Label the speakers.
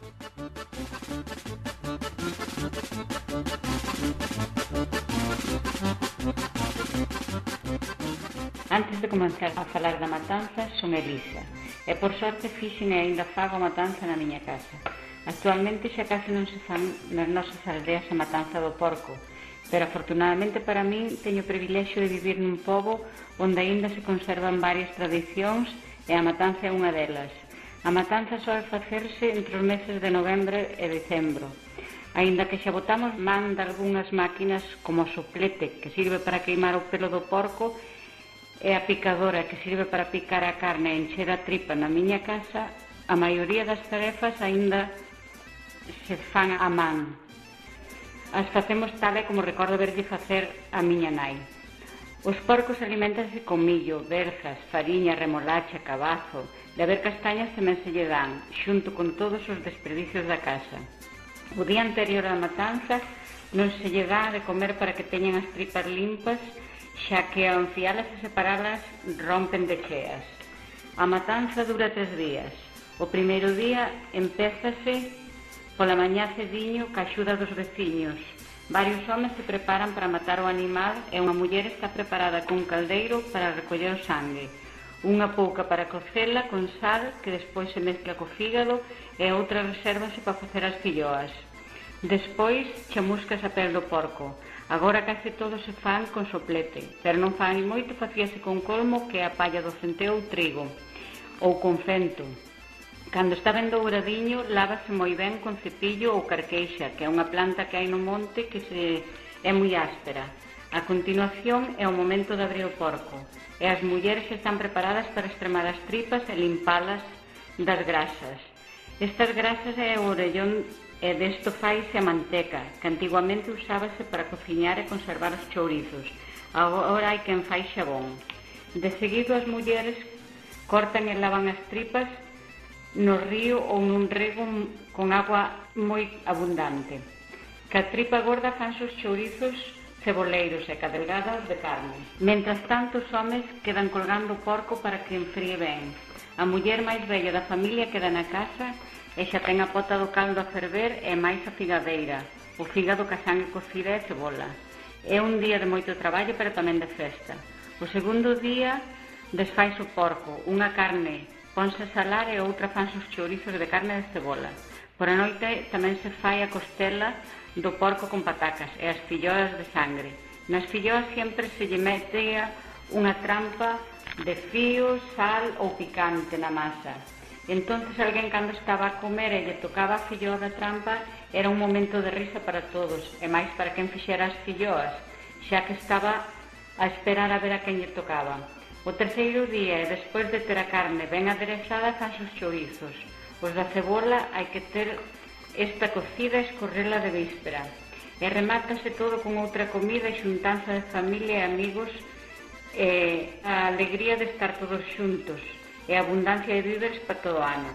Speaker 1: Antes de comenzar a falar da matanza, son Elisa, e por sorte fixen e aínda fago a matanza na miña casa. Actualmente xa case non se fan nas nosas aldeas a matanza do porco, pero afortunadamente para min teño o privilexio de vivir nun pobo onde aínda se conservan varias tradicións e a matanza é unha delas. A matanza soe facerse entre os meses de novembro e decembro, aínda que xa botamos man de algunhas máquinas como o soplete, que sirve para queimar o pelo do porco, e a picadora, que sirve para picar a carne e encher a tripa. Na miña casa, a maioría das tarefas aínda se fan a man. As facemos tal e como recordo verlle facer a miña nai. Os porcos alimentanse con millo, berzas, fariña, remolacha, cabazo. De haber castañas tamén se lle dan, xunto con todos os desperdicios da casa. O día anterior á matanza non se lle dá de comer para que teñan as tripas limpas, xa que ao enfialas e separalas rompen de cheas. A matanza dura 3 días. O primeiro día empézase pola mañá cediño ca axuda dos veciños. Varios homes se preparan para matar o animal e unha muller está preparada cun caldeiro para recoller o sangue. Unha pouca para cocela con sal, que despois se mezcla co fígado, e outra resérvase para facer as filloas. Despois chamuscas a pel do porco. Agora case todos se fan con soplete, pero non fan ni moito, facíase con colmo, que é a palla do centeo ou trigo, ou con fento. Cando está ben douradiño, lávase moi ben con cepillo ou carqueixa, que é unha planta que hai no monte que é moi áspera. A continuación é o momento de abrir o porco, e as mulleres están preparadas para extremar as tripas e limpalas das grasas. Estas grasas é o orellón, e desto faise a manteca, que antiguamente usábase para cociñar e conservar os chourizos. Agora hai quen fai xabón. De seguido, as mulleres cortan e lavan as tripas no río ou nun rego con agua moi abundante. Ca tripa gorda fanse os chourizos ceboleiros e ca delgada de carne. Mentras tanto, os homes quedan colgando o porco para que enfríe ben. A muller máis vella da familia queda na casa e xa ten a pota do caldo a ferver e máis a figadeira, o fígado ca sangue cocida e cebola. É un día de moito traballo, pero tamén de festa. O segundo día desfaise o porco, unha carne ponse a salar e outra fanse os chourizos de carne e de cebola. Por a noite tamén se fai a costela do porco con patacas e as filloas de sangre. Nas filloas sempre se lle metea unha trampa de fíos, sal ou picante na masa. Entonces, alguén cando estaba a comer e lle tocaba a filloa da trampa, era un momento de risa para todos, e máis para quen fixera as filloas, xa que estaba a esperar a ver a quen lle tocaba. O terceiro día, e despois de ter a carne ben aderezada, fanse os chourizos. Os da cebola hai que ter esta cocida e escorrela de víspera. E remátase todo con outra comida e xuntanza de familia e amigos, e a alegría de estar todos xuntos, e a abundancia de víveres para todo o ano.